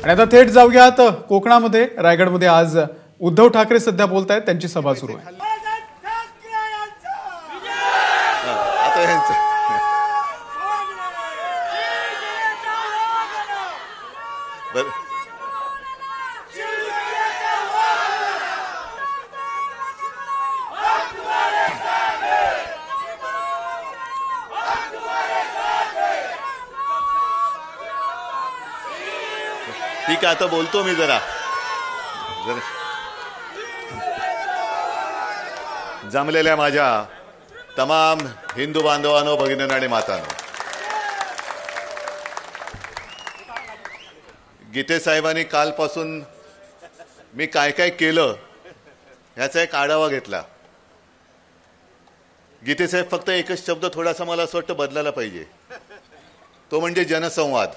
आणि आता थेट जाऊयात कोकणामध्ये. रायगडमध्ये आज उद्धव ठाकरे सध्या बोलतायत, त्यांची सभा सुरू आहे. ठीक आहे, आता बोलतो मी जरा जमलेल्या माझ्या तमाम हिंदू बांधवांनो, भगिनींनो आणि मातांनो, गीते साहेबांनी कालपासून मी काय काय केलं ह्याचा एक आढावा घेतला. गीते साहेब फक्त एकच शब्द थोडासा मला असं वाटतं बदलायला पाहिजे, तो म्हणजे जनसंवाद.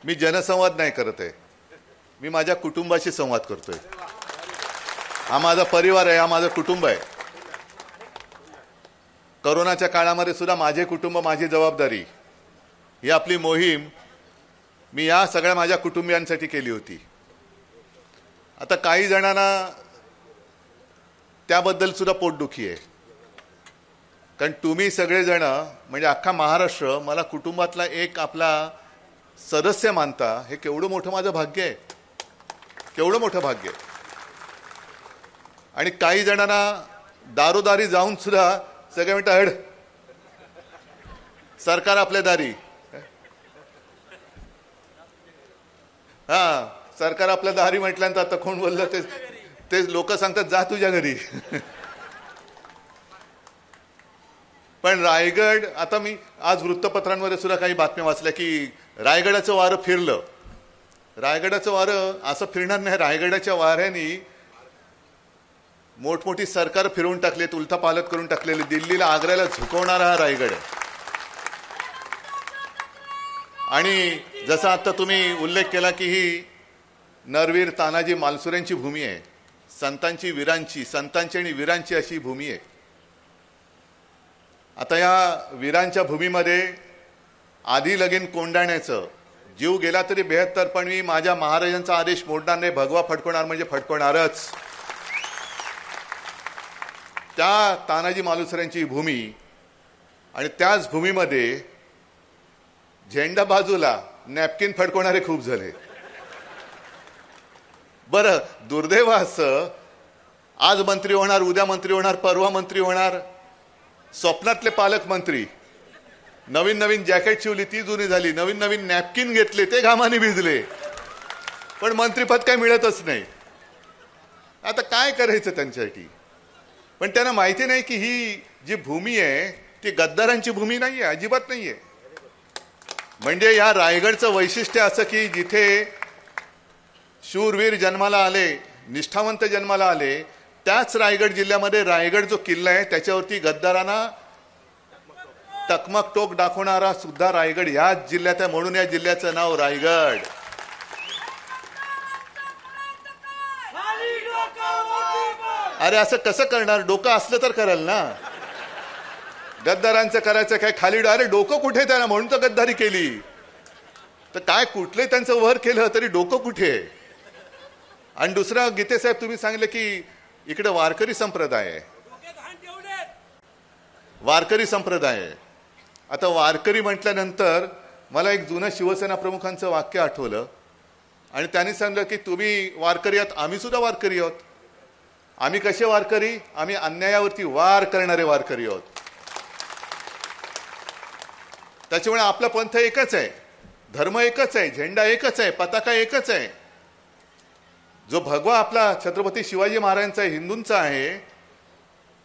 मी जनसंवाद नाही करत आहे, मी माझ्या कुटुंबाशी संवाद करतोय. हा माझा परिवार आहे, हा माझं कुटुंब आहे. कोरोनाच्या काळामध्ये सुद्धा माझे कुटुंब माझी जबाबदारी ही आपली मोहीम मी या सगळ्या माझ्या कुटुंबियांसाठी केली होती. आता काही जणांना त्याबद्दल सुद्धा पोटदुखी आहे, कारण तुम्ही सगळेजण म्हणजे अख्खा महाराष्ट्र मला कुटुंबातला एक आपला सदस्य मानता. हे केवढं मोठं माझं भाग्य आहे, केवढं मोठं भाग्य आहे. आणि काही जणांना दारोदारी जाऊन सुद्धा सगळे म्हणतात हड सरकार आपल्या दारी, हा सरकार आपल्या दारी म्हटल्यानंतर आता कोण बोललं ते लोक सांगतात जा तुझ्या घरी. पण रायगड, आता मी आज वृत्तपत्रांमध्ये सुद्धा काही बातम्या वाचल्या की रायगडाचं वारं फिरलं. रायगडाचं वारं असं फिरणार नाही. रायगडाच्या वाऱ्याने मोठमोठी सरकार फिरवून टाकलेत, उलथापालथ करून टाकलेली. दिल्लीला आग्र्याला झुकवणारा हा रायगड आहे. आणि जसं आता तुम्ही उल्लेख केला की ही नरवीर तानाजी मालुसरेंची भूमी आहे, संतांची वीरांची, संतांची आणि वीरांची अशी भूमी आहे. आता या वीरांच्या भूमीमध्ये आधी लगीन कोंडाण्याचं, जीव गेला तरी 72, पण मी माझ्या महाराजांचा आदेश मोडणार नाही, भगवा फडकवणार म्हणजे फडकवणारच. त्या तानाजी मालुसरेंची भूमी आणि त्याच भूमीमध्ये झेंडा बाजूला नॅपकिन फडकवणारे खूप झाले. बरं, दुर्दैव असं आज मंत्री होणार, उद्या मंत्री होणार, परवा मंत्री होणार, स्वप्नातले पालकमंत्री, नवीन नवीन जॅकेट शिवली ती जुनी झाली, नवीन नवीन नॅपकिन घेतले ते घामाने भिजले, पण मंत्रीपद काय मिळतच नाही. आता काय करायचं त्यांच्यासाठी? पण त्यांना माहिती नाही की ही जी भूमी आहे ती गद्दारांची भूमी नाहीये, अजिबात नाहीये. म्हणजे या रायगडचं वैशिष्ट्य असं की जिथे शूरवीर जन्माला आले, निष्ठावंत जन्माला आले, त्याच रायगड जिल्ह्यामध्ये रायगड जो किल्ला आहे त्याच्यावरती गद्दारांना टकमक टोक दाखवणारा सुद्धा रायगड याच जिल्ह्यात आहे. म्हणून या जिल्ह्याचं नाव रायगड. अरे असं कसं करणार? डोकं असलं तर कराल ना. गद्दारांचं करायचं काय खाली? अरे डोकं कुठे त्यांना, म्हणून तर गद्दारी केली. तर काय कुठले त्यांचं वर केलं तरी डोकं कुठे? आणि दुसरं, गीते साहेब तुम्ही सांगितलं की इकडे वारकरी संप्रदाय आहे, वारकरी संप्रदाय आहे. आता वारकरी म्हटल्यानंतर मला एक जुनं शिवसेना प्रमुखांचं वाक्य आठवलं आणि त्यांनी सांगितलं की तुम्ही वारकरी आहात, आम्ही सुद्धा वारकरी आहोत. आम्ही कसे वारकरी? आम्ही अन्यायावरती वार करणारे वारकरी आहोत. त्याच्यामुळे आपला पंथ एकच आहे, धर्म एकच आहे, झेंडा एकच आहे, पताका एकच आहे. जो भगवा आपला छत्रपती शिवाजी महाराजांचा हिंदूंचा आहे,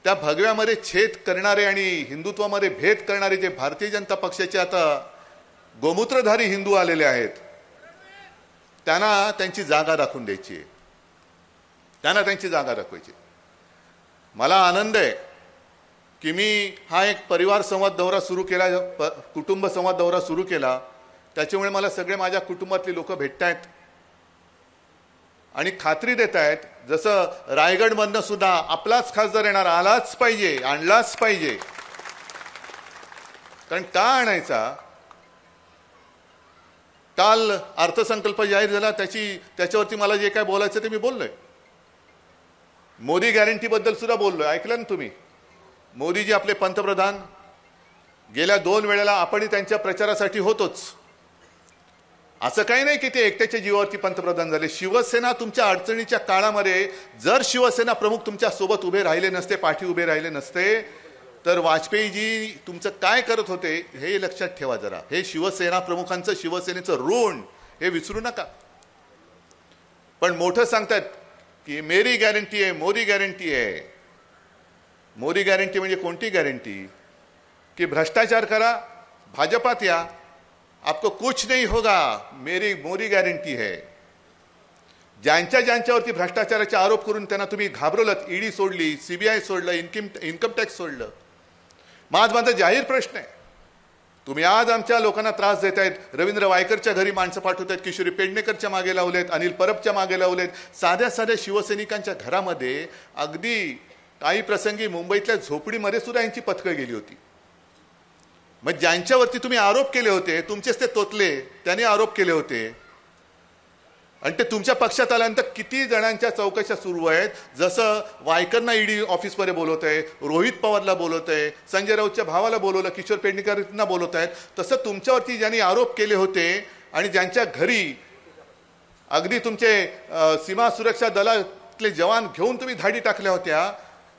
त्या भगव्यामध्ये छेद करणारे आणि हिंदुत्वामध्ये भेद करणारे जे भारतीय जनता पक्षाचे आता गोमूत्रधारी हिंदू आलेले आहेत, त्यांना त्यांची जागा दाखवून द्यायची आहे, त्यांना त्यांची जागा दाखवायची. मला आनंद आहे की मी हा एक परिवार संवाद दौरा सुरू केला, कुटुंब संवाद दौरा सुरू केला. त्याच्यामुळे मला सगळे माझ्या कुटुंबातली लोक भेटतायत आणि खात्री देत आहेत, जसं रायगडमधनं सुद्धा आपलाच खासदार येणार, आलाच पाहिजे, आणलाच पाहिजे. कारण का आणायचा? काल अर्थसंकल्प जाहीर झाला, त्याच्यावरती मला जे काय बोलायचं ते मी बोललोय. मोदी गॅरंटीबद्दल सुद्धा बोललोय, ऐकलं ना तुम्ही. मोदीजी आपले पंतप्रधान गेल्या 2 वेळेला आपणही त्यांच्या प्रचारासाठी होतोच. असं काही नाही की ते एकट्याच्या जीवावरती पंतप्रधान झाले. शिवसेना तुमच्या अडचणीच्या काळामध्ये जर शिवसेना प्रमुख तुमच्या सोबत उभे राहिले नसते, पाठी उभे राहिले नसते, तर वाजपेयीजी तुमचं काय करत होते हे लक्षात ठेवा जरा. हे शिवसेना प्रमुखांचं, शिवसेनेचं ऋण हे विसरू नका. पण मोठं सांगतात की मेरी गॅरंटी आहे, मोदी गॅरंटी आहे. मोदी गॅरंटी म्हणजे कोणती गॅरंटी? कि भ्रष्टाचार करा, भाजपात या, आपको कुछ नहीं होगा, मेरी मोदी गॅरंटी है. ज्यांच्यावरती भ्रष्टाचाराचे आरोप करून त्यांना तुम्ही घाबरवलं, ईडी सोडली, सीबीआय सोडलं, इन्कम टॅक्स सोडलं. माझा जाहीर प्रश्न आहे, तुम्ही आज आमच्या लोकांना त्रास देत आहेत. रवींद्र वायकरच्या घरी माणसं पाठवत आहेत, किशोरी पेडणेकरच्या मागे लावलेत, अनिल परबच्या मागे लावलेत. साध्या शिवसैनिकांच्या घरामध्ये अगदी काही प्रसंगी मुंबईतल्या झोपडीमध्ये सुद्धा यांची पथकं गेली होती. मग ज्यांच्यावरती तुम्ही आरोप केले होते, तुमचेच ते तोतले, त्यांनी आरोप केले होते, आणि ते तुमच्या पक्षात आल्यानंतर किती जणांच्या चौकशा सुरू आहेत. जसं वायकरना ईडी ऑफिसमध्ये बोलवत आहे, रोहित पवारला बोलवत आहे, संजय राऊतच्या भावाला बोलवलं, किशोर पेडणेकरांना बोलवत आहेत, तसं तुमच्यावरती ज्यांनी आरोप केले होते आणि ज्यांच्या घरी अगदी तुमचे सीमा सुरक्षा दलातले जवान घेऊन तुम्ही धाडी टाकल्या होत्या,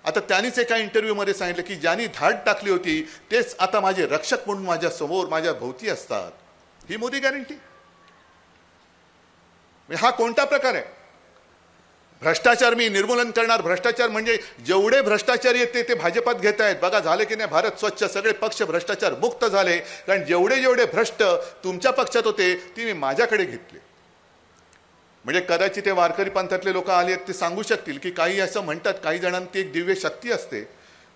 आता त्यांनीच एका इंटरव्ह्यूमध्ये सांगितलं की ज्यांनी धाड टाकली होती तेच आता माझे रक्षक म्हणून माझ्या समोर, माझ्या भोवती असतात. ही मोदी गॅरंटी? हा कोणता प्रकार आहे? भ्रष्टाचार मी निर्मूलन करणार. भ्रष्टाचार म्हणजे जेवढे भ्रष्टाचारी आहेत ते भाजपात घेत आहेत. बघा झाले की नाही, भारत स्वच्छ, सगळे पक्ष भ्रष्टाचार मुक्त झाले. कारण जेवढे भ्रष्ट तुमच्या पक्षात होते ते मी माझ्याकडे घेतले. म्हणजे कदाचित ते वारकरी पंथातले लोक आले आहेत, ते सांगू शकतील की काही असं म्हणतात, काही जणांची एक दिव्य शक्ती असते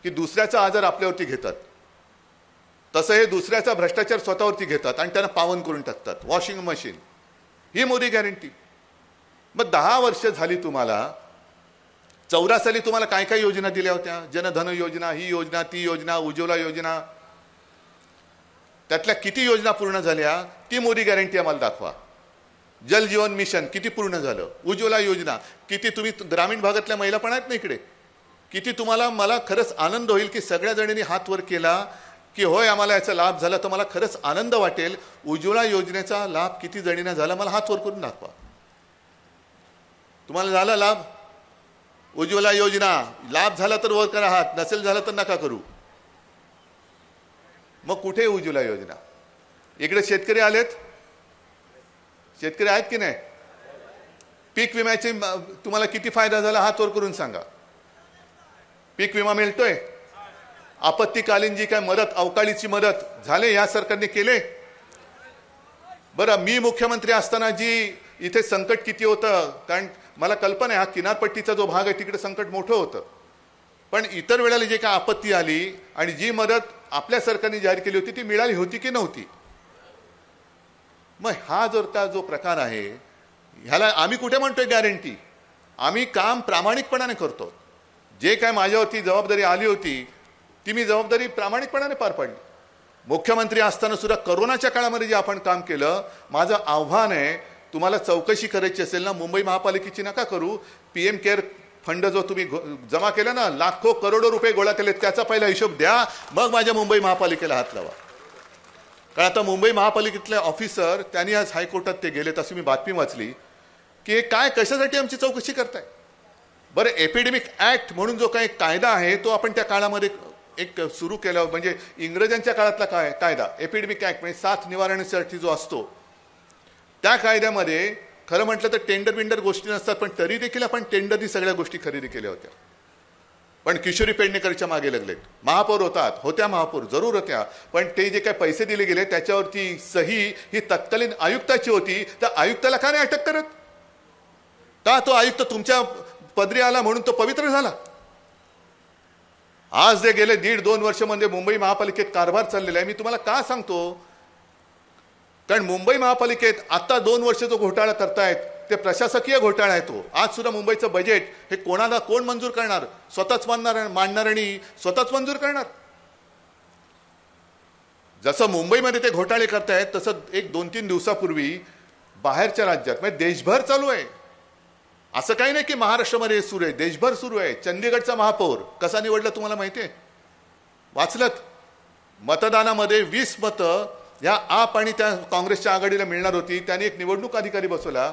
की दुसऱ्याचा आजार आपल्यावरती घेतात, तसं हे दुसऱ्याचा भ्रष्टाचार स्वतःवरती घेतात आणि त्यांना पावन करून टाकतात. वॉशिंग मशीन, ही मोदी गॅरंटी. मग 10 वर्ष झाली तुम्हाला. 14 साली तुम्हाला काय काय योजना दिल्या होत्या? जनधन योजना, ही योजना, ती योजना, उज्ज्वला योजना. त्यातल्या किती योजना पूर्ण झाल्या? ती मोदी गॅरंटी आम्हाला दाखवा. जल जीवन मिशन किती पूर्ण झालं? उज्ज्वला योजना किती? तुम्ही ग्रामीण भागातल्या महिला पण आहेत ना इकडे, किती तुम्हाला. मला खरंच आनंद होईल की सगळ्या जणींनी हात वर केला की होय आम्हाला याचा लाभ झाला, तर मला खरंच आनंद वाटेल. उज्ज्वला योजनेचा लाभ किती जणींना झाला मला हात वर करून दाखवा. तुम्हाला झाला लाभ? उज्ज्वला योजना लाभ झाला तर वर करा हात, नसेल झाला तर नका करू. मग कुठे उज्ज्वला योजना? इकडे शेतकरी आलेत, शेतकरी आहेत की नाही? पीक विम्याचे तुम्हाला किती फायदा झाला हात वर करून सांगा. पीक विमा मिळतोय? आपत्तीकालीन जी काय मदत, अवकाळीची मदत झाले या सरकारने केले? बरं, मी मुख्यमंत्री असताना जी इथे संकट किती होतं, कारण मला कल्पना आहे हा किनारपट्टीचा जो भाग आहे तिकडे संकट मोठं होतं, पण इतर वेळेला जे काय आपत्ती आली आणि जी मदत आपल्या सरकारने जाहीर केली होती ती मिळाली होती की नव्हती? मग हा जो प्रकार आहे, ह्याला आम्ही कुठे म्हणतोय गॅरंटी? आम्ही काम प्रामाणिकपणाने करतो. जे काय माझ्यावरती जबाबदारी आली होती ती मी जबाबदारी प्रामाणिकपणाने पार पाडली. मुख्यमंत्री असताना सुद्धा करोनाच्या काळामध्ये जे आपण काम केलं, माझं आव्हान आहे, तुम्हाला चौकशी करायची असेल ना मुंबई महापालिकेची नका करू. PM केअर फंड जो तुम्ही जमा केला ना, लाखो करोडो रुपये गोळा केले, त्याचा पहिला हिशोब द्या, मग माझ्या मुंबई महापालिकेला हात लावा. कारण आता मुंबई महापालिकेतले ऑफिसर त्यांनी आज हायकोर्टात ते गेले, तशी मी बातमी वाचली की काय कशासाठी आमची चौकशी करताय? बरं, एपिडेमिक ऍक्ट म्हणून जो काही कायदा आहे तो आपण त्या काळामध्ये एक सुरू केला, म्हणजे इंग्रजांच्या काळातला कायदा एपिडेमिक ऍक्ट म्हणजे साथ निवारणासाठी जो असतो, त्या कायद्यामध्ये खरं म्हटलं तर टेंडर बिंडर गोष्टी नसतात, पण तरी देखील आपण टेंडरनी सगळ्या गोष्टी खरेदी केल्या होत्या. पण किशोरी पेडणेकरच्या मागे लागलेत. महापौर होत्या महापौर जरूर होत्या, पण ते जे काय पैसे दिले गेले त्याच्यावरती सही ही तत्कालीन आयुक्ताची होती. त्या आयुक्ताला का नाही अटक करत? का तो आयुक्त तुमच्या पदरी आला म्हणून तो पवित्र झाला? आज जे गेले 1.5-2 वर्ष म्हणजे मुंबई महापालिकेत कारभार चाललेला आहे. मी तुम्हाला का सांगतो? कारण मुंबई महापालिकेत आता 2 वर्ष जो घोटाळा करतायत ते प्रशासकीय घोटाळा आहे. तो आज सुद्धा मुंबईचं बजेट हे कोण मंजूर करणार? स्वतःच मांडणार आणि स्वतःच मंजूर करणार. जसं मुंबईमध्ये ते घोटाळे करतायत तसं एक 2-3 दिवसापूर्वी बाहेरच्या राज्यात म्हणजे देशभर चालू आहे. असं काही नाही की महाराष्ट्रामध्ये सुरू आहे, देशभर सुरू आहे. चंदीगडचा महापौर कसा निवडला तुम्हाला माहिती आहे? वाचलत? मतदानामध्ये 20 मतं या आप आणि त्या काँग्रेसच्या आघाडीला मिळणार होती. त्यांनी एक निवडणूक अधिकारी बसवला,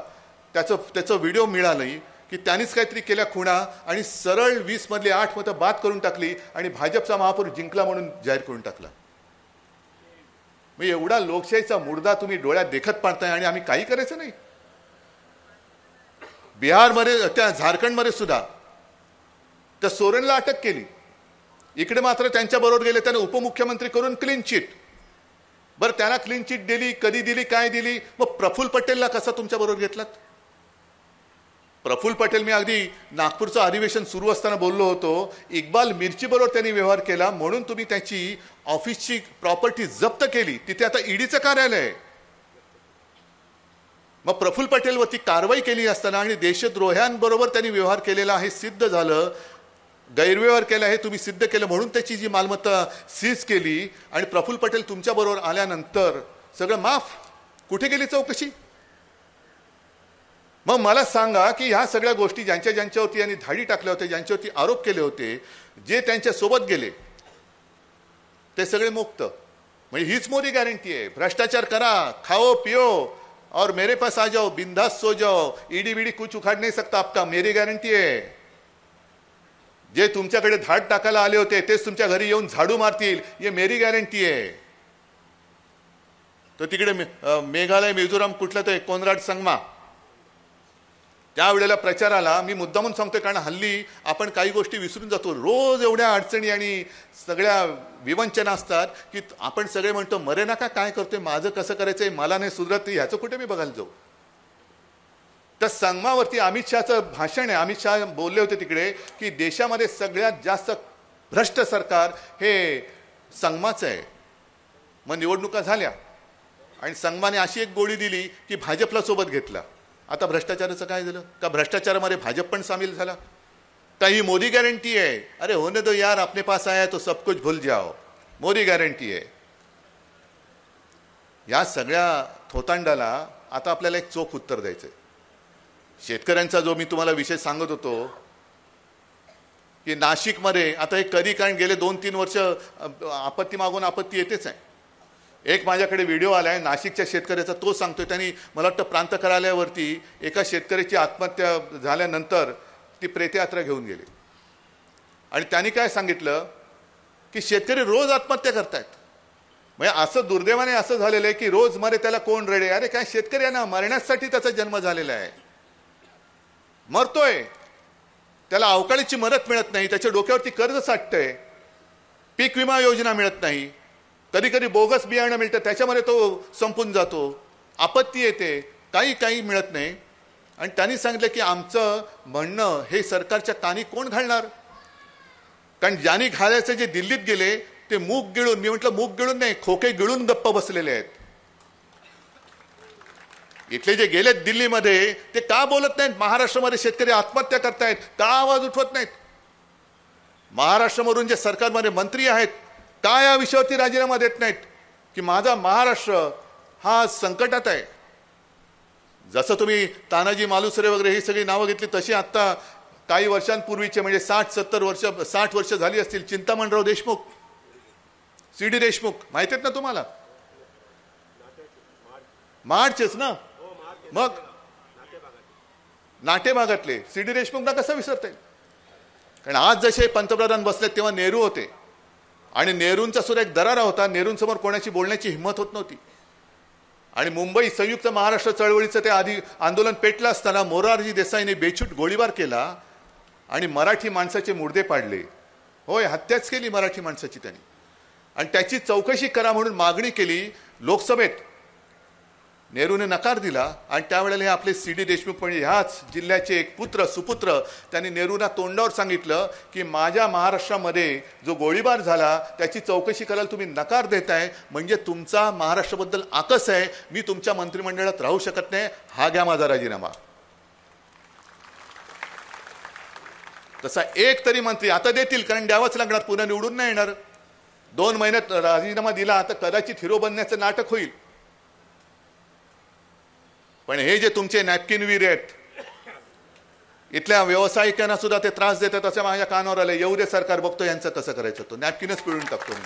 त्याचं व्हिडिओ मिळालं की त्यांनीच काहीतरी केल्या खुणा आणि सरळ 20 मधली 8 मतं बाद करून टाकली आणि भाजपचा महापौर जिंकला म्हणून जाहीर करून टाकला. मग एवढा लोकशाहीचा मुर्दा तुम्ही डोळ्यात देखत पाडताय आणि आम्ही काही करायचं नाही. बिहारमध्ये, त्या झारखंडमध्ये सुद्धा त्या सोरेनला अटक केली. इकडे मात्र त्यांच्याबरोबर गेले, त्याने उपमुख्यमंत्री करून क्लीन चिट. बरं, त्याला क्लीन चिट दिली, कधी दिली, काय दिली? मग प्रफुल्ल पटेलला कसा तुमच्याबरोबर घेतलात? प्रफुल्ल पटेल, मी अगदी नागपूरचं अधिवेशन सुरू असताना बोललो होतो, इक्बाल मिर्ची बरोबर त्यांनी व्यवहार केला म्हणून तुम्ही त्याची ऑफिसची प्रॉपर्टी जप्त केली. तिथे आता ईडीचं कार्यालय आहे. मग प्रफुल्ल पटेलवरती कारवाई केली असताना आणि देशद्रोह्यांबरोबर त्यांनी व्यवहार केलेला हे सिद्ध झालं, गैरव्यवहार केला हे तुम्ही सिद्ध केलं म्हणून त्याची जी मालमत्ता सीज केली आणि प्रफुल्ल पटेल तुमच्याबरोबर आल्यानंतर सगळं माफ. कुठे गेली चौकशी? मग मला सांगा की ह्या सगळ्या गोष्टी ज्यांच्यावरती यांनी धाडी टाकल्या होत्या, ज्यांच्यावरती आरोप केले होते, जे त्यांच्या सोबत गेले ते सगळे मुक्त. म्हणजे हीच मोदी गॅरंटी आहे. भ्रष्टाचार करा, खाओ पिओ और मेरे पास आ जाओ, बिंदास सो जाओ, ईडी बीडी कुछ उखाड़ नहीं सकता आपका, मेरी गॅरंटी आहे. जे तुमच्याकडे धाड टाकायला आले होते तेच तुमच्या घरी येऊन झाडू मारतील, ये मेरी गॅरंटी आहे. तो तिकडे मेघालय, मिझोराम कुठलं ते कोनराड संगमा, त्यावेळेला प्रचाराला मी मुद्दामून सांगतोय कारण हल्ली आपण काही गोष्टी विसरून जातो. रोज एवढ्या अडचणी आणि सगळ्या विवंचना असतात की आपण सगळे म्हणतो मरे नका, काय करतोय, माझं कसं करायचंय, मला नाही सुधरत, ह्याचं कुठे मी बघायला जाऊ. तर संगमावरती अमित शहाचं भाषण आहे. अमित शहा बोलले होते तिकडे की देशामध्ये सगळ्यात जास्त भ्रष्ट सरकार हे संगमाचं आहे. मग निवडणुका झाल्या आणि संगमाने अशी एक गोळी दिली की भाजपला सोबत घेतला. आता भ्रष्टाचाराचं काय झालं? का भ्रष्टाचारामध्ये भाजप पण सामील झाला? का ही मोदी गॅरंटी आहे? अरे होने दो यार, अपने पास आया तो सब कुछ भूल जाओ, मोदी गॅरंटी आहे. या सगळ्या थोतांडाला आता आपल्याला एक चोख उत्तर द्यायचंय. शेतकऱ्यांचा जो मी तुम्हाला विषय सांगत होतो की नाशिकमध्ये आता हे कधी, कारण गेले 2-3 वर्ष आपत्ती मागून आपत्ती येतेच आहे. एक माझ्याकडे व्हिडिओ आलाय नाशिकच्या शेतकऱ्याचा, तो सांगतोय त्यांनी मला वाटतं प्रांत कार्यालयावरती एका शेतकऱ्याची आत्महत्या झाल्यानंतर ती प्रेतयात्रा घेऊन गेली आणि त्यांनी काय सांगितलं की शेतकरी रोज आत्महत्या करतायत. म्हणजे असं दुर्दैवाने असं झालेलं आहे की रोज मरे त्याला कोण रडे. अरे काय, शेतकरी आहे ना, मरण्यासाठी त्याचा जन्म झालेला आहे, मरतोय, त्याला अवकाळीची मदत मिळत नाही, त्याच्या डोक्यावरती कर्ज साठतंय, पीक विमा योजना मिळत नाही, कधी कधी बोगस बियाणं मिळतं त्याच्यामध्ये तो संपून जातो, आपत्ती येते, काही मिळत नाही. आणि त्यांनी सांगितलं की आमचं म्हणणं हे सरकारच्या कानी कोण घालणार? कारण ज्यांनी घालायचं जे दिल्लीत गेले ते मूग गिळून, मी म्हटलं मूग गिळून नाही, खोके गिळून गप्प बसलेले आहेत. इथले जे गेलेत दिल्लीमध्ये ते का बोलत नाहीत? महाराष्ट्रामध्ये शेतकरी आत्महत्या करतायत, का आवाज उठवत नाहीत? महाराष्ट्रामधून जे सरकारमध्ये मंत्री आहेत का या विषयावरती राजीनामा देत नाहीत की माझा महाराष्ट्र हा संकटात आहे? जसं तुम्ही तानाजी मालुसरे वगैरे ही सगळी नावं घेतली तशी आता काही वर्षांपूर्वीचे म्हणजे 60 वर्ष झाली असतील, चिंतामणराव देशमुख, सी.डी. देशमुख माहिती आहेत ना तुम्हाला? मार्चच ना, मग नाटे भागातले सी.डी. देशमुखना कसं विसरता येईल? कारण आज जसे पंतप्रधान बसले तेव्हा नेहरू होते आणि नेहरूंचा सुद्धा एक दरारा होता, नेहरूंसमोर कोणाची बोलण्याची हिंमत होत नव्हती. आणि मुंबई संयुक्त महाराष्ट्र चळवळीचं ते आधी आंदोलन पेटलं असताना मोरारजी देसाईने बेछूट गोळीबार केला आणि मराठी माणसाचे मुर्दे पाडले. होय, हत्याच केली मराठी माणसाची त्यांनी. आणि त्याची चौकशी करा म्हणून मागणी केली लोकसभेत. नेहरूने नकार दिला आणि त्यावेळेला हे आपले सी.डी. देशमुख म्हणजे ह्याच जिल्ह्याचे एक पुत्र सुपुत्र त्यांनी नेहरूंना तोंडावर सांगितलं की माझ्या महाराष्ट्रामध्ये जो गोळीबार झाला त्याची चौकशी करायला तुम्ही नकार देताय म्हणजे तुमचा महाराष्ट्राबद्दल आकस आहे, मी तुमच्या मंत्रिमंडळात राहू शकत नाही, हा घ्या माझा राजीनामा. तसा एक तरी मंत्री आता देतील, कारण द्यावाच लागणार, पुन्हा निवडून नाही येणार. 2 महिन्यात राजीनामा दिला तर कदाचित हिरो बनण्याचं नाटक होईल. पण हे जे तुमचे नॅपकिन वीर आहेत, इथल्या व्यावसायिकांना सुद्धा ते त्रास देतात असं माझ्या कानावर आलं. येऊ दे सरकार, बघतो यांचं कसं करायचं, तो नॅपकिनच पिळून टाकतो मी.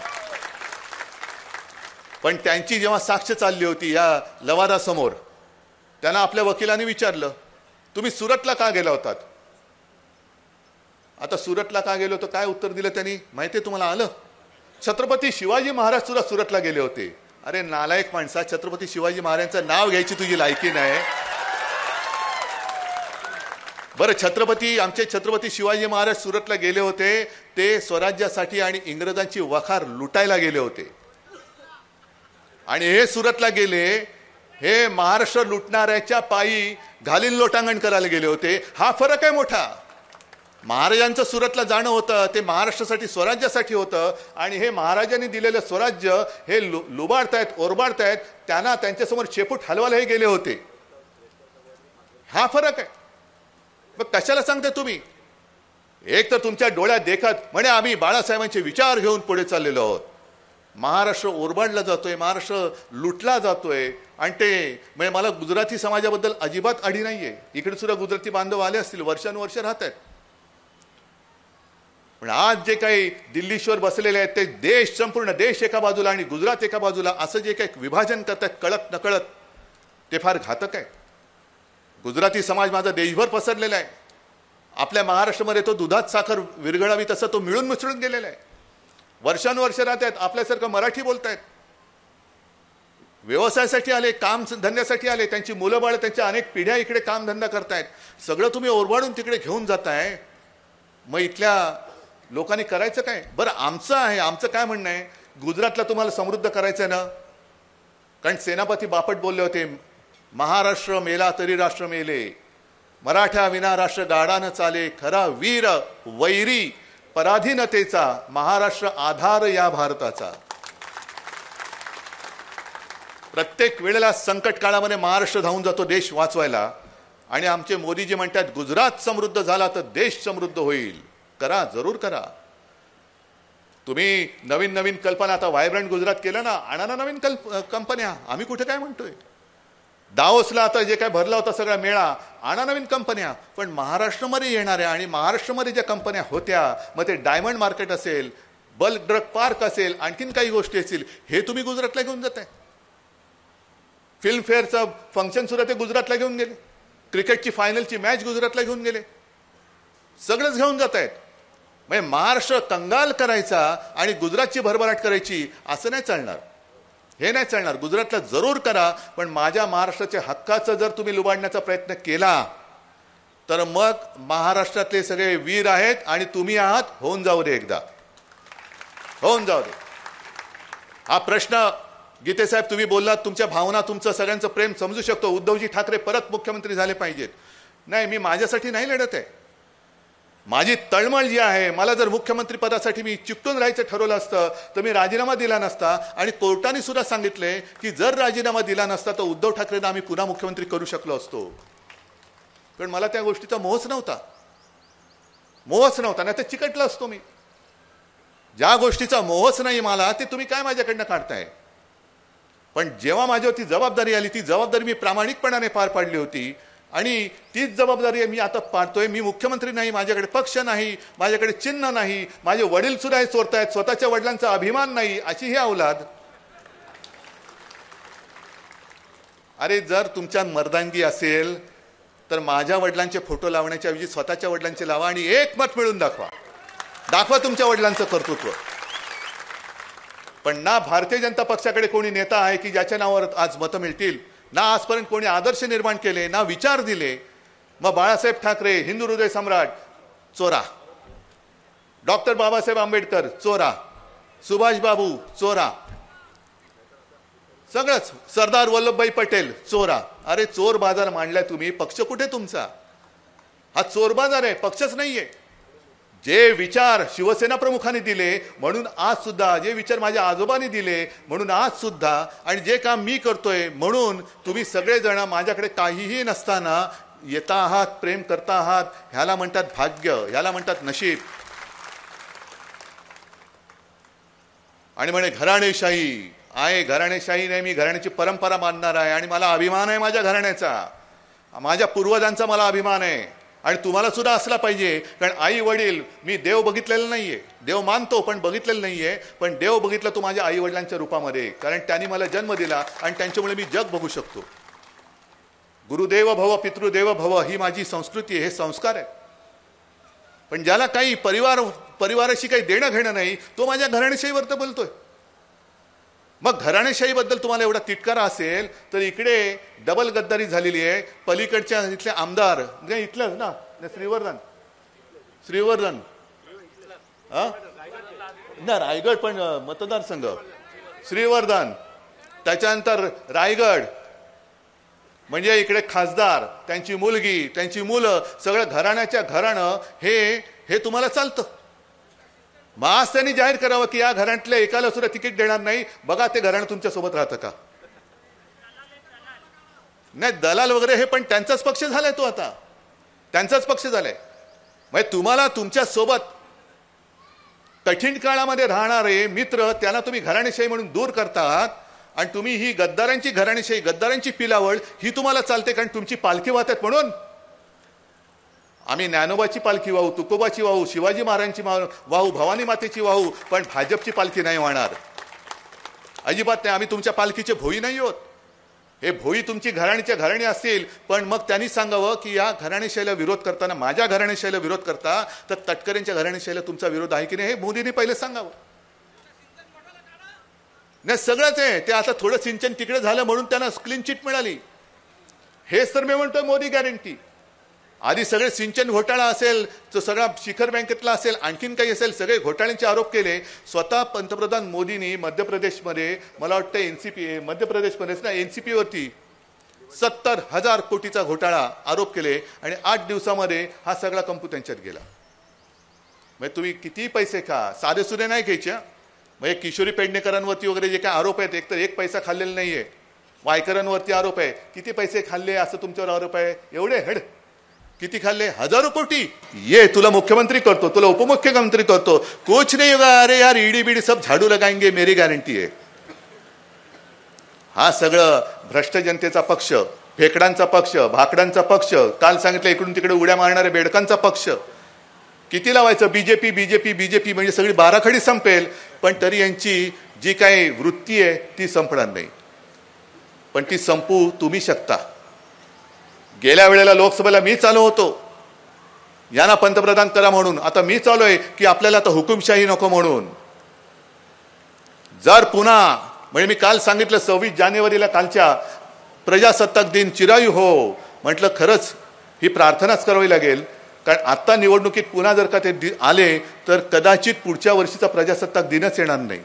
पण त्यांची जेव्हा साक्ष चालली होती या लवादासमोर, त्यांना आपल्या वकिलांनी विचारलं, तुम्ही सुरतला का गेला होतात? आता सुरतला का गेलो तर काय उत्तर दिलं त्यांनी माहिती आहे तुम्हाला? आलं, छत्रपती शिवाजी महाराज सुद्धा सुरतला गेले होते. अरे नालायक माणसा, छत्रपती शिवाजी महाराजांचं नाव घ्यायची तुझी लायकी नाही. बरं, आमचे छत्रपती शिवाजी महाराज सुरतला गेले होते, ते स्वराज्यासाठी आणि इंग्रजांची वखार लुटायला गेले होते. आणि हे सुरतला गेले, हे महाराष्ट्र लुटणाऱ्याच्या पायी घालीन लोटांगण करायला गेले होते. हा फरक आहे मोठा. महाराजांचं सुरतला जाणं होतं ते महाराष्ट्रासाठी, स्वराज्यासाठी होतं. आणि हे महाराजांनी दिलेलं स्वराज्य हे लुबाडतायत, ओरबाडतायत, त्यांना त्यांच्यासमोर शेपूट हलवायला हे गेले होते. हा फरक आहे. मग कशाला सांगता तुम्ही? एक तर तुमच्या डोळ्यात देखत म्हणे आम्ही बाळासाहेबांचे विचार घेऊन पुढे चाललेलो आहोत. महाराष्ट्र ओरबाडला जातोय, महाराष्ट्र लुटला जातोय. आणि ते म्हणजे मला गुजराती समाजाबद्दल अजिबात आढी नाहीये. इकडे सुद्धा गुजराती बांधव आले असतील, वर्षानुवर्ष राहत आहेत. पण आज जे काही दिल्लीश्वर बसलेले आहेत ते देश, संपूर्ण देश एका बाजूला आणि गुजरात एका बाजूला, असं जे काही विभाजन करतात कळत नकळत, ते फार घातक आहे. गुजराती समाज माझा देशभर पसरलेला आहे. आपल्या महाराष्ट्रामध्ये तो दुधात साखर विरघळावी तसं तो मिळून मिसळून गेलेला आहे. वर्षानुवर्ष राहत आहेत, आपल्यासारखं मराठी बोलतायत, व्यवसायासाठी आले, काम धंद्यासाठी आले, त्यांची मुलं बाळ, त्यांच्या अनेक पिढ्या इकडे कामधंदा करतायत. सगळं तुम्ही ओरबाडून तिकडे घेऊन जाताय. मग इथल्या लोकांनी करायचं काय? बरं, आमचं काय म्हणणं आहे, गुजरातला तुम्हाला समृद्ध करायचं आहे ना? कारण सेनापती बापट बोलले होते, महाराष्ट्र मेला तरी राष्ट्र मेले, मराठा विना राष्ट्र गाडा न चाले, खरा वीर वैरी पराधीनतेचा, महाराष्ट्र आधार या भारताचा. प्रत्येक वेळेला संकट काळामध्ये महाराष्ट्र धावून जातो देश वाचवायला. आणि आमचे मोदीजी म्हणतात गुजरात समृद्ध झाला तर देश समृद्ध होईल. करा, जरूर करा. तुम्ही नवीन नवीन कल्पना, आता व्हायब्रंट गुजरात केलं ना, आणा ना नवीन कंपन्या. आम्ही कुठे काय म्हणतोय? दावोसला आता जे काय भरला होता सगळा मेळा, आणा नवीन कंपन्या. पण महाराष्ट्रामध्ये येणाऱ्या आणि महाराष्ट्रामध्ये ज्या कंपन्या होत्या, मग ते डायमंड मार्केट असेल, बल्क ड्रग पार्क असेल, आणखीन काही गोष्टी असतील, हे तुम्ही गुजरातला घेऊन जाताय. फिल्मफेअरचं फंक्शन सुद्धा ते गुजरातला घेऊन गेले, क्रिकेटची फायनलची मॅच गुजरातला घेऊन गेले, सगळंच घेऊन जात आहेत. म्हणजे महाराष्ट्र कंगाल करायचा आणि गुजरातची भरभराट करायची असं नाही चालणार. हे नाही चालणार. गुजरातला जरूर करा, पण माझ्या महाराष्ट्राच्या हक्काचं जर तुम्ही लुबाडण्याचा प्रयत्न केला तर मग महाराष्ट्रातले सगळे वीर आहेत आणि तुम्ही आहात, होऊन जाऊ दे, एकदा होऊन जाऊ दे. हा प्रश्न गीतेसाहेब तुम्ही बोललात, तुमच्या भावना, तुमचं सगळ्यांचं प्रेम समजू शकतो. उद्धवजी ठाकरे परत मुख्यमंत्री झाले पाहिजेत. नाही, मी माझ्यासाठी नाही लढत आहे. माझी तळमळ जी आहे, मला जर मुख्यमंत्री पदासाठी मी चिकटून राहायचं ठरवलं असतं तर मी राजीनामा दिला नसता. आणि कोर्टाने सुद्धा सांगितले की जर राजीनामा दिला नसता तर उद्धव ठाकरेंना आम्ही पुन्हा मुख्यमंत्री करू शकलो असतो. पण मला त्या गोष्टीचा मोहच नव्हता, नाही तर चिकटलं असतो मी. ज्या गोष्टीचा मोहच नाही मला, ते तुम्ही काय माझ्याकडनं काढताय? पण जेव्हा माझ्यावरती जबाबदारी आली, ती जबाबदारी मी प्रामाणिकपणाने पार पाडली होती. आणि तीच जबाबदारी मी आता पाडतोय. मी मुख्यमंत्री नाही, माझ्याकडे पक्ष नाही, माझ्याकडे चिन्ह नाही, माझे वडील सुद्धा हे चोरतायत, स्वतःच्या वडिलांचा अभिमान नाही, अशी ही औलाद. अरे जर तुमच्या मर्दांगी असेल तर माझ्या वडिलांचे फोटो लावण्याच्या ऐवजी स्वतःच्या वडिलांचे लावा आणि एक मत मिळून दाखवा तुमच्या वडिलांचं कर्तृत्व. पण ना भारतीय जनता पक्षाकडे कोणी नेता आहे की ज्याच्या नावावर आज मतं मिळतील, ना आजपर्यंत कोणी आदर्श निर्माण केले, ना विचार दिले. मग बाळासाहेब ठाकरे हिंदू हृदय सम्राट चोरा, डॉक्टर बाबासाहेब आंबेडकर चोरा, सुभाषबाबू चोरा, सगळंच, सरदार वल्लभभाई पटेल चोरा. अरे चोर बाजार मांडलाय तुम्ही, पक्ष कुठे तुमचा? हा चोर बाजार आहे, पक्षच नाहीये. जे विचार शिवसेना प्रमुखांनी दिले म्हणून आज सुद्धा, जे विचार माझ्या आजोबांनी दिले म्हणून आज सुद्धा, आणि जे काम मी करतोय म्हणून तुम्ही सगळेजण माझ्याकडे काहीही नसताना येता आहात, प्रेम करता आहात. ह्याला म्हणतात भाग्य, ह्याला म्हणतात नशीब. आणि म्हणे घराणेशाही आहे, घराणेशाही नाही, मी घराण्याची परंपरा मानणार आहे आणि मला अभिमान आहे माझ्या घराण्याचा, माझ्या पूर्वजांचा मला अभिमान आहे आणि तुम्हाला सुद्धा असला पाहिजे. कारण आई वडील, मी देव बघितलेला नाहीये, देव मानतो पण बघितलेलं नाहीये, पण देव बघितलं तो माझ्या आई वडिलांच्या रूपामध्ये, कारण त्यांनी मला जन्म दिला आणि त्यांच्यामुळे मी जग बघू शकतो. गुरुदेव भव पितृदेव भव ही माझी संस्कृती आहे, हे संस्कार आहे. पण ज्याला काही परिवाराशी काही देणं घेणं नाही तो माझ्या घराणेशाहीवर तर बोलतोय. मग घराणेशाहीबद्दल तुम्हाला एवढा तिटकारा असेल तर इकडे डबल गद्दारी झालेली आहे. पलीकडच्या इथले आमदार म्हणजे इथलंच ना, श्रीवर्धन ना, रायगड पण मतदारसंघ, श्रीवर्धन, त्याच्यानंतर रायगड, म्हणजे इकडे खासदार, त्यांची मुलगी, त्यांची मुलं, सगळं घराण्याच्या घराणं हे तुम्हाला चालतं. मग आज त्यांनी जाहीर करावं की या घराण्यातल्या एकाला सुद्धा तिकीट देणार नाही. बघा ते घराणं तुमच्या सोबत राहतं का? नाही, दलाल वगैरे हे पण त्यांचाच पक्ष झालाय, तो आता त्यांचाच पक्ष झालाय. म्हणजे तुम्हाला तुमच्या सोबत कठीण काळामध्ये राहणारे मित्र त्यांना तुम्ही घराणेशाही म्हणून दूर करतात आणि तुम्ही ही गद्दारांची घराणेशाही, गद्दारांची पिलावळ ही तुम्हाला चालते. कारण तुमची पालखी वाहतात म्हणून आम्ही ज्ञानोबाची पालखी वाहू, तुकोबाची वाहू, शिवाजी महाराजांची वाहू, भवानी मातेची वाहू, पण भाजपची पालखी नाही वाहणार, अजिबात नाही. आम्ही तुमच्या पालखीचे भोई नाही आहोत. हे भोई तुमची घराणीच्या घराणी असतील, पण मग त्यांनी सांगावं की या घराणेशाहीला विरोध करताना, माझ्या घराणेशाहीला विरोध करता तर तटकरेंच्या घराणेशाहीला तुमचा विरोध आहे की नाही हे मोदींनी पहिले सांगावं. नाही, सगळंच आहे ते. आता थोडं सिंचन तिकडे झालं म्हणून त्यांना क्लीन चिट मिळाली. हेच तर मी म्हणतोय मोदी गॅरंटी. आधी सगळे सिंचन घोटाळा असेल, तो सगळा शिखर बँकेतला असेल, आणखीन काही असेल, सगळे घोटाळ्यांचे आरोप केले. स्वतः पंतप्रधान मोदींनी मध्य प्रदेशमध्ये, मला वाटतं एनसीपी, मध्य प्रदेशमध्येच ना, एनसीपी वरती 70,000 कोटीचा घोटाळा आरोप केले आणि 8 दिवसामध्ये हा सगळा कंपू त्यांच्यात गेला. म्हणजे तुम्ही किती पैसे खा, साधे सुधे नाही घ्यायचे. म्हणजे किशोरी पेडणेकरांवरती वगैरे जे काय आरोप आहेत, एक तर एक पैसा खाल्लेला नाहीये. वायकरांवरती आरोप आहे, किती पैसे खाल्ले असं तुमच्यावर आरोप आहे. एवढे हेड किती खाल्ले? हजारो कोटी. ये तुला मुख्यमंत्री करतो, तुला उपमुख्यमंत्री करतो, कुछ नहीं होगा. अरे यार, ईडी बीडी सब झाडू लगाएंगे, मेरी गॅरंटी आहे. हा सगळं भ्रष्ट जनतेचा पक्ष, फेकडांचा पक्ष, भाकडांचा पक्ष, काल सांगितलं इकडून तिकडे उड्या मारणाऱ्या बेडकांचा पक्ष. किती लावायचं बीजेपी बीजेपी बीजेपी, म्हणजे सगळी बाराखडी संपेल, पण तरी यांची जी काही वृत्ती आहे ती संपणार नाही. पण ती संपू तुम्ही शकता. गेल्या वेळेला लोकसभेला मी चालू होतो यांना पंतप्रधान करा म्हणून, आता मी चालूय की आपल्याला आता हुकुमशाही नको म्हणून. जर पुन्हा, म्हणजे मी काल सांगितलं 26 जानेवारीला कालच्या प्रजासत्ताक दिन चिरायू हो, म्हटलं खरंच ही प्रार्थनाच करावी लागेल. कारण आता निवडणुकीत पुन्हा जर का ते आले तर कदाचित पुढच्या वर्षीचा प्रजासत्ताक दिनच येणार नाही.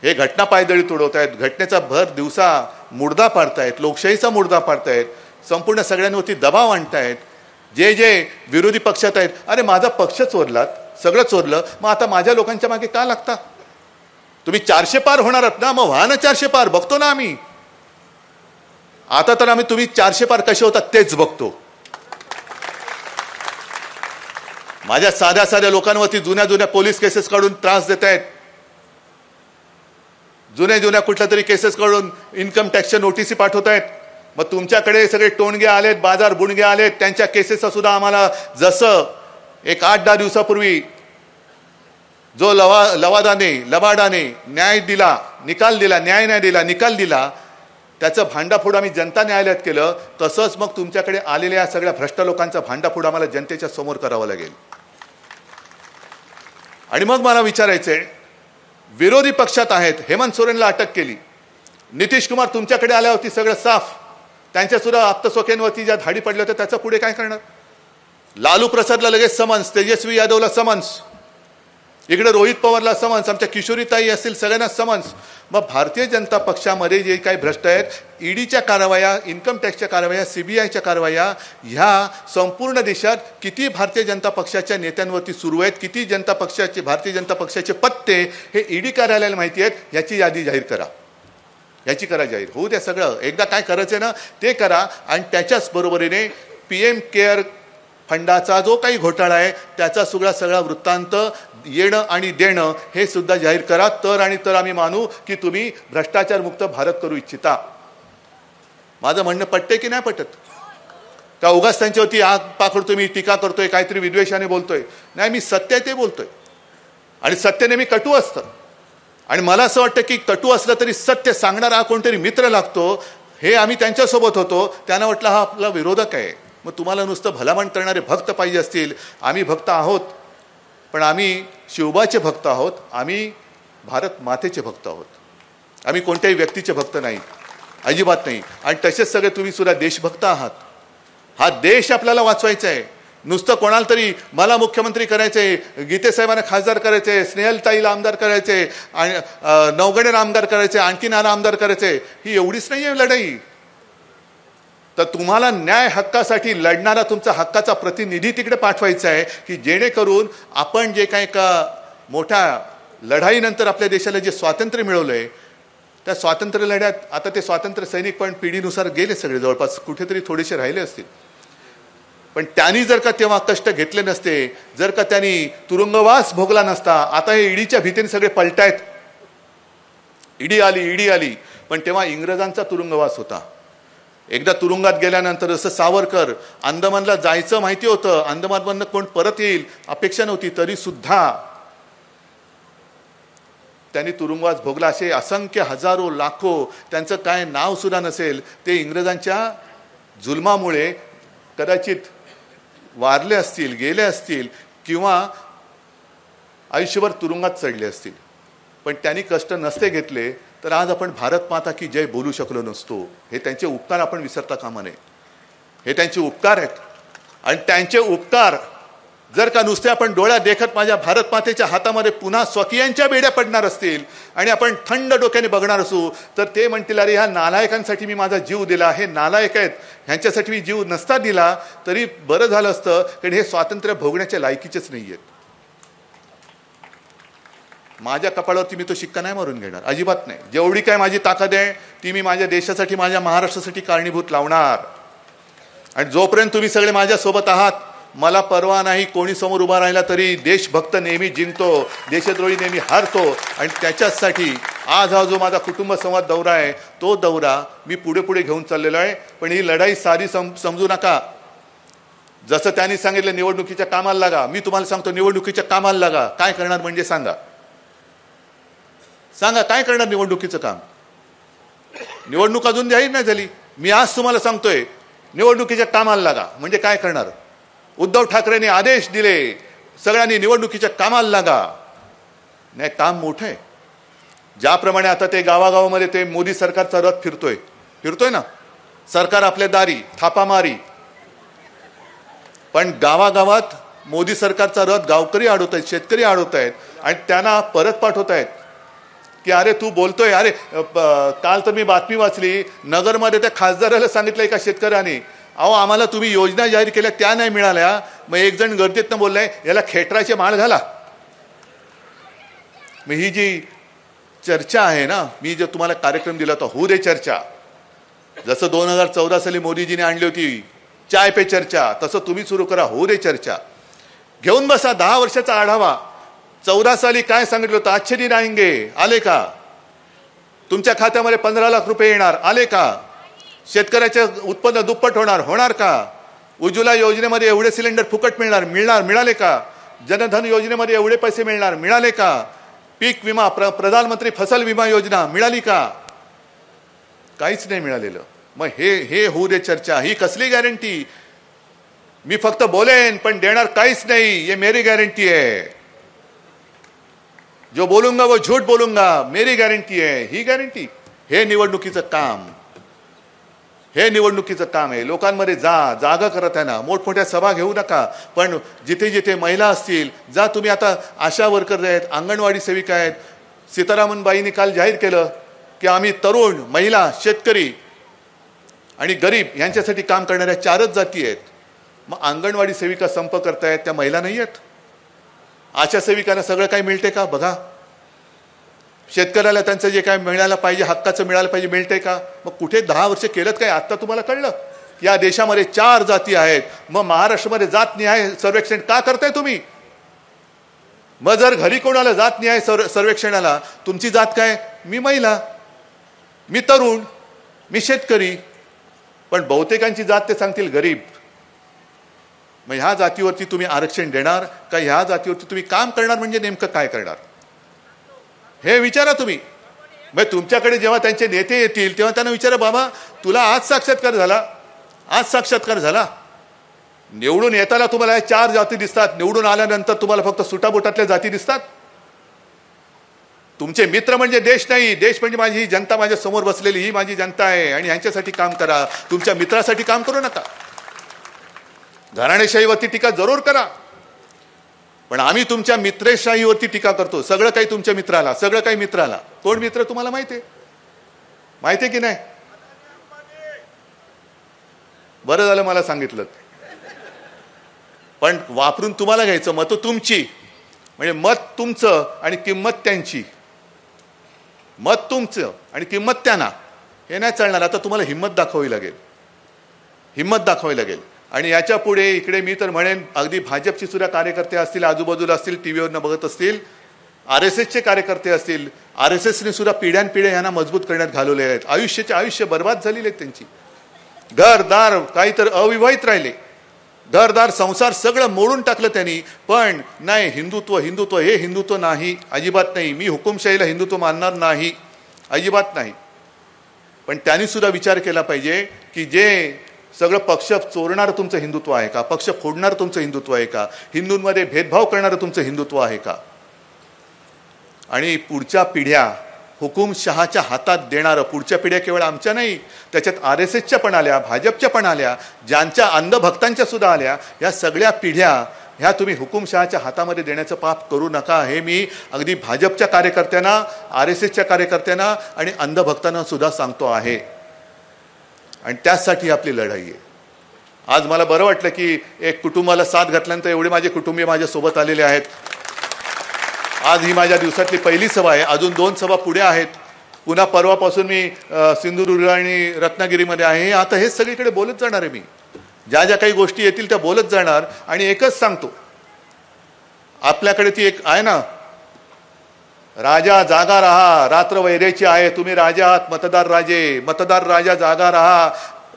हे घटना पायदळी तुडवतायत, घटनेचा भर दिवसा मुर्दा पाडतायत, लोकशाहीचा मुर्दा पाडतायत, संपूर्ण सगळ्यांवरती दबाव आणतायत. जे जे विरोधी पक्षात आहेत, अरे माझा पक्ष चोरलात, सगळं चोरलं, मग आता माझ्या लोकांच्या मागे का लागता? तुम्ही 400 पार होणार आहात ना, मग व्हा ना 400 पार, बघतो ना आम्ही. आता तर आम्ही तुम्ही 400 पार कसे होतात तेच बघतो. माझ्या साध्या साध्या लोकांवरती जुन्या जुन्या पोलीस केसेस काढून त्रास देत आहेत. जुन्या कुठल्या तरी केसेस काढून इन्कम टॅक्सच्या नोटिसी पाठवत आहेत. मग तुमच्याकडे सगळे टोणगे आलेत, बाजार बुणगे आलेत, त्यांच्या केसेसचा सुद्धा आम्हाला, जसं एक 8-10 दिवसापूर्वी जो लवाडाने न्याय दिला, निकाल दिला, न्याय नाही दिला, निकाल दिला, त्याचं भांडाफोड आम्ही जनता न्यायालयात केलं, तसंच मग तुमच्याकडे आलेल्या सगळ्या भ्रष्ट लोकांचा भांडाफोड आम्हाला जनतेच्या समोर करावा लागेल. आणि मग मला विचारायचंय, विरोधी पक्षात आहेत, हेमंत सोरेनला अटक केली, नितीश कुमार तुमच्याकडे आल्यावरती सगळं साफ, त्यांच्या सुद्धा आप्तस्वकीयांवरती ज्या धाडी पडल्या होत्या त्याचं पुढे काय करणार? लालू प्रसादला लगेच समन्स, तेजस्वी यादवला समन्स, इकडे रोहित पवारला समन्स, आमच्या किशोरीताई असतील सगळ्यांना समन्स. मग भारतीय जनता पक्षामध्ये जे काही भ्रष्ट आहेत, ईडीच्या कारवाया, इन्कम टॅक्सच्या कारवाया, सीबीआयच्या कारवाया, ह्या संपूर्ण देशात किती भारतीय जनता पक्षाच्या नेत्यांवरती सुरू आहेत, किती भारतीय जनता पक्षाचे पत्ते हे ईडी कार्यालयाला माहिती आहेत, याची यादी जाहीर करा. याची करा जाहीर, होऊ द्या सगळं. एकदा काय करायचं ना ते करा. आणि त्याच्याच बरोबरीने PM केअर फंडाचा जो काही घोटाळा आहे त्याचा सगळा वृत्तांत येणं आणि देणं हे सुद्धा जाहीर करा. तर आम्ही मानू की तुम्ही भ्रष्टाचारमुक्त भारत करू इच्छिता. माझं म्हणणं पटते की नाही पटत? का उगाच त्यांच्यावरती आग पाकडतोय, मी टीका करतोय, काहीतरी विद्वेषाने बोलतोय? नाही, मी सत्य आहे ते बोलतोय. आणि सत्य नेहमी कटू असतं. आणि मला असं वाटतं की कटू असलं तरी सत्य सांगणारा कोणतरी मित्र लागतो. हे आम्ही त्यांच्यासोबत होतो, त्यांना वाटलं हा आपला विरोधक आहे. मग तुम्हाला नुसतं भलामण करणारे भक्त पाहिजे असतील. आम्ही भक्त आहोत, पण आम्ही शिवबाचे भक्त आहोत, आम्ही भारत मातेचे भक्त आहोत. आम्ही कोणत्याही व्यक्तीचे भक्त नाही, अजिबात नाही. आणि तसेच सगळे तुम्ही सुद्धा देशभक्त आहात. हा देश आपल्याला वाचवायचा आहे. नुसतं कोणाला तरी मला मुख्यमंत्री करायचे, गीतेसाहेबांना खासदार करायचे, स्नेहलताईला आमदार करायचे, आणि नवगणेला आमदार करायचे, आणखीन आमदार करायचे, ही एवढीच नाही आहे लढाई. तर तुम्हाला न्याय हक्कासाठी लढणारा तुमचा हक्काचा प्रतिनिधी तिकडे पाठवायचा आहे, की जेणेकरून आपण जे काही एका मोठ्या लढाईनंतर आपल्या देशाला जे स्वातंत्र्य मिळवलंय, त्या स्वातंत्र्य लढ्यात आता ते स्वातंत्र्य सैनिक पण पिढीनुसार गेले सगळे, जवळपास कुठेतरी थोडेसे राहिले असतील. पण त्यांनी जर का तेव्हा कष्ट घेतले नसते, जर का त्यांनी तुरुंगवास भोगला नसता, आता हे ईडीच्या भीतीने सगळे पलटायत. ईडी आली, पण तेव्हा इंग्रजांचा तुरुंगवास होता. एकदा तुरुंगात गेल्यानंतर जसं सावरकर अंदमानला जायचं माहिती होतं, अंदमानमधनं कोण परत येईल अपेक्षा नव्हती, तरी सुद्धा त्यांनी तुरुंगवास भोगला. असे असंख्य हजारो लाखो, त्यांचं काय नाव सुद्धा नसेल, ते इंग्रजांच्या जुलमामुळे कदाचित वारले असतील, गेले असतील, किंवा आयुष्यभर तुरुंगात चढले असतील. पण त्यांनी कष्ट नसते घेतले तर आज आपण भारत माता की जय बोलू शकलो नसतो. हे त्यांचे उपकार आपण विसरता कामा नये. हे त्यांचे उपकार आहेत. आणि त्यांचे उपकार जर का नुसते आपण डोळ्यात देखत माझ्या भारत मातेच्या हातामध्ये पुन्हा स्वकीयांच्या बेड्या पडणार असतील आणि आपण थंड डोक्याने बघणार असू, तर ते म्हणतील अरे ह्या नालायकांसाठी मी माझा जीव दिला, हे नालायक आहेत, ह्यांच्यासाठी मी जीव नसता दिला तरी बरं झालं असतं, कारण हे स्वातंत्र्य भोगण्याच्या लायकीचेच नाही आहेत. माझ्या कपाळावरती मी तो शिक्का नाही मारून घेणार, अजिबात नाही. जेवढी काय माझी ताकद आहे ती मी माझ्या देशासाठी, माझ्या महाराष्ट्रासाठी कारणीभूत लावणार. आणि जोपर्यंत तुम्ही सगळे माझ्यासोबत आहात, मला परवा नाही कोणी समोर उभा राहिला तरी देशभक्त नेहमी जिंकतो, देशद्रोही नेहमी हारतो. आणि त्याच्यासाठी आज हा जो माझा कुटुंब संवाद दौरा आहे, तो दौरा मी पुढे घेऊन चाललेलो आहे. पण ही लढाई साधी समजू नका. जसं त्यांनी सांगितलं निवडणुकीच्या कामाला लागा, मी तुम्हाला सांगतो निवडणुकीच्या कामाला लागा. काय करणार म्हणजे सांगा काय करणार निवडणुकीचं काम? निवडणूक अजून जाहीर नाही झाली, मी आज तुम्हाला सांगतोय निवडणुकीच्या कामाला लागा. म्हणजे काय करणार? उद्धव ठाकरेंनी आदेश दिले सगळ्यांनी निवडणुकीच्या कामाला लागा. नाही, काम मोठं आहे. ज्याप्रमाणे आता ते गावागावामध्ये ते मोदी सरकारचा रथ फिरतोय ना, सरकार आपल्या दारी थापामारी, पण गावागावात मोदी सरकारचा रथ गावकरी अडवत आहेत, शेतकरी अडवत आहेत. आणि त्यांना परत पाठवत आहेत की अरे तू बोलतोय, अरे काल तर मी बातमी वाचली, नगरमध्ये त्या खासदाराला सांगितलं एका शेतकऱ्याने, अहो आम्हाला तुम्ही योजना जाहीर केल्या त्या नाही मिळाल्या. मग एक जण गर्दीतनं बोललाय याला खेटराचे माळ घाला. मग ही जी चर्चा आहे ना, मी जो तुम्हाला कार्यक्रम दिला होता होऊ दे चर्चा, जसं 2014 साली मोदीजीने आणली होती चाय पे चर्चा, तसं तुम्ही सुरू करा होऊ दे चर्चा. घेऊन बसा 10 वर्षाचा आढावा. 14 साली काय सांगितलं होतं? अच्छे दिन आएंगे, आले का? तुमच्या खात्यामध्ये 15 लाख रुपये येणार, आले का? शेतकऱ्याचे उत्पन्न दुप्पट होणार का? उज्ज्वला योजनेमध्ये एवढे सिलेंडर फुकट मिळाले का? जनधन योजनेमध्ये एवढे पैसे मिळाले का? पीक विमा, प्रधानमंत्री फसल विमा योजना मिळाली का? काहीच नाही मिळालेलं. मग हे होऊ दे चर्चा. ही कसली गॅरंटी? मी फक्त बोलेन पण देणार काहीच नाही, ये मेरी गॅरंटी है. जो बोलूंगा वो झूठ बोलूंगा, मेरी गॅरंटी आहे. ही गॅरंटी, हे निवडणुकीचं काम आहे. लोकांमध्ये जागा करत आहे ना, मोठमोठ्या सभा घेऊ नका, पण जिथे जिथे महिला असतील जा तुम्ही. आता आशा वर्कर आहेत, अंगणवाडी सेविका आहेत. सीतारामनबाईंनी काल जाहीर केलं की आम्ही तरुण, महिला, शेतकरी आणि गरीब यांच्यासाठी काम करणाऱ्या 4च जाती आहेत. मग अंगणवाडी सेविका संप करतायत, त्या महिला नाही आहेत. आशा सेविकांना सगळं काही मिळते का? बघा. शेतकऱ्याला त्यांचं जे काय मिळायला पाहिजे, हक्काचं मिळायला पाहिजे, मिळते का? मग कुठे 10 वर्ष केलं काय? आत्ता तुम्हाला कळलं या देशामध्ये 4 जाती आहेत. मग महाराष्ट्रामध्ये जातनिहाय सर्वेक्षण का करताय तुम्ही? मग जर घरी कोणाला जातनिहाय सर्वेक्षणाला तुमची जात काय? मी महिला, मी तरुण, मी शेतकरी, पण बहुतेकांची जात ते सांगतील गरीब. मग ह्या जातीवरती तुम्ही आरक्षण देणार का? ह्या जातीवरती तुम्ही काम करणार म्हणजे नेमकं काय करणार हे विचारा तुम्ही. मग तुमच्याकडे जेव्हा त्यांचे नेते येतील तेव्हा त्यांना विचारा, बाबा तुला आज साक्षात्कार झाला, आज साक्षात्कार झाला, निवडून येताना तुम्हाला 4 जाती दिसतात, निवडून आल्यानंतर तुम्हाला फक्त सुटाबुटातल्या जाती दिसतात. तुमचे मित्र म्हणजे देश नाही, देश म्हणजे माझी ही जनता, माझ्या समोर बसलेली ही माझी जनता आहे आणि ह्यांच्यासाठी काम करा. तुमच्या मित्रासाठी काम करू नका. घराणेशाहीवरती टीका जरूर करा, पण आम्ही तुमच्या मित्रशाहीवरती टीका करतो. सगळं काही तुमच्या मित्राला, सगळं काही मित्राला. कोण मित्र तुम्हाला माहिती आहे की नाही? बरं झालं मला सांगितलं. पण वापरून तुम्हाला घ्यायचं, मतं तुमची, म्हणजे मत तुमचं आणि किंमत त्यांची. मत तुमचं आणि किंमत त्यांना, हे नाही चालणार. आता तुम्हाला हिंमत दाखवावी लागेल, हिंमत दाखवावी लागेल. आणि याच्या पुढे इकडे मी तर म्हणेन, अगदी भाजपची सुद्धा कार्यकर्ते असतील, आजूबाजूला असतील, टीव्हीवरनं बघत असतील, RSSचे कार्यकर्ते असतील, RSSने सुद्धा पिढ्यानपिढ्या यांना मजबूत करण्यात घालवले आहेत. आयुष्य बर्बाद झालेले आहेत त्यांची. घरदार काही तर अविवाहित राहिले, घरदार संसार सगळं मोडून टाकलं त्यांनी. पण नाही, हिंदुत्व हिंदुत्व हे हिंदुत्व नाही, अजिबात नाही. मी हुकुमशाहीला हिंदुत्व मानणार नाही, अजिबात नाही. पण त्यांनी सुद्धा विचार केला पाहिजे की जे सगळं पक्ष चोरणारं तुमचं हिंदुत्व आहे का? पक्ष फोडणारं तुमचं हिंदुत्व आहे का? हिंदूंमध्ये भेदभाव करणारं तुमचं हिंदुत्व आहे का? आणि पुढच्या पिढ्या हुकुमशहाच्या हातात देणारं, पुढच्या पिढ्या केवळ आमच्या नाही, त्याच्यात RSSच्या पण आल्या, भाजपच्या पण आल्या, ज्यांच्या अंधभक्तांच्या सुद्धा आल्या, या सगळ्या पिढ्या ह्या तुम्ही हुकुमशहाच्या हातामध्ये देण्याचं पाप करू नका. हे मी अगदी भाजपच्या कार्यकर्त्यांना, RSSच्या कार्यकर्त्यांना आणि अंधभक्तांना सुद्धा सांगतो आहे. आणि त्यासाठी आपली लढाई आहे. आज मला बरं वाटलं की एक कुटुंबाला साथ घातल्यानंतर एवढे माझे कुटुंबीय माझ्यासोबत आलेले आहेत. आज ही माझ्या दिवसातली पहिली सभा आहे. अजून 2 सभा पुढे आहेत. पुन्हा परवापासून मी सिंधुदुर्ग आणि रत्नागिरीमध्ये आहे. आता हेच सगळीकडे बोलत जाणार आहे. मी ज्या ज्या काही गोष्टी येतील त्या बोलत जाणार. आणि एकच सांगतो, आपल्याकडे ती एक आहे ना, राजा जागा रहा, रात्र वैरेची आहे. तुम्ही राजा आहात, मतदार राजे, मतदार राजा जागा रहा.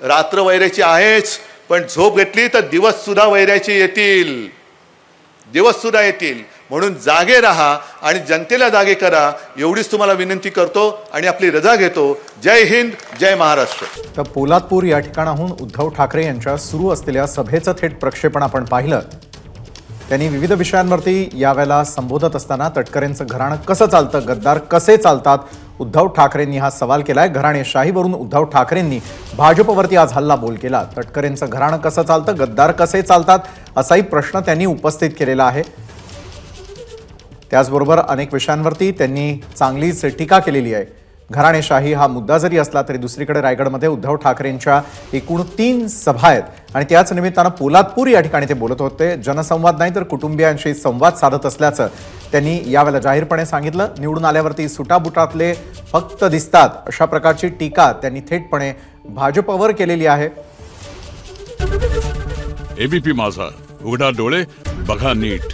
रात्र वैरेची आहेच, पण झोप घेतली तर दिवस सुद्धा वैऱ्याचे येतील, दिवस सुद्धा येतील. म्हणून जागे रहा आणि जनतेला जागे करा, एवढीच तुम्हाला विनंती करतो आणि आपली रजा घेतो. जय हिंद, जय महाराष्ट्र. तर पोलादपूर या ठिकाणाहून उद्धव ठाकरे यांच्या सुरू असलेल्या सभेचं थेट प्रक्षेपण आपण पाहिलं. त्यांनी विविध विषयांवरती यावेळेला संबोधत असताना तटकरेंचं घराणं कसं चालतं, गद्दार कसे चालतात, उद्धव ठाकरेंनी हा सवाल केलाय. घराणेशाहीवरून उद्धव ठाकरेंनी भाजपवरती आज हल्लाबोल केला. तटकरेंचं घराणं कसं चालतं, गद्दार कसे चालतात, असाही प्रश्न त्यांनी उपस्थित केलेला आहे. त्याचबरोबर अनेक विषयांवरती त्यांनी चांगलीच टीका केलेली आहे. घराणेशाही हा मुद्दा जरी असला तरी दुसरीकडे रायगडमध्ये उद्धव ठाकरेंच्या एकूण 3 सभा आहेत आणि त्याच निमित्तानं पोलादपूर या ठिकाणी ते बोलत होते. जनसंवाद नाही तर कुटुंबियांशी संवाद साधत असल्याचं त्यांनी यावेळेला जाहीरपणे सांगितलं. निवडून आल्यावरती सुटाबुटातले फक्त दिसतात, अशा प्रकारची टीका त्यांनी थेटपणे भाजपवर केलेली आहे. ABP माझा, उघडा डोळे बघा नीट.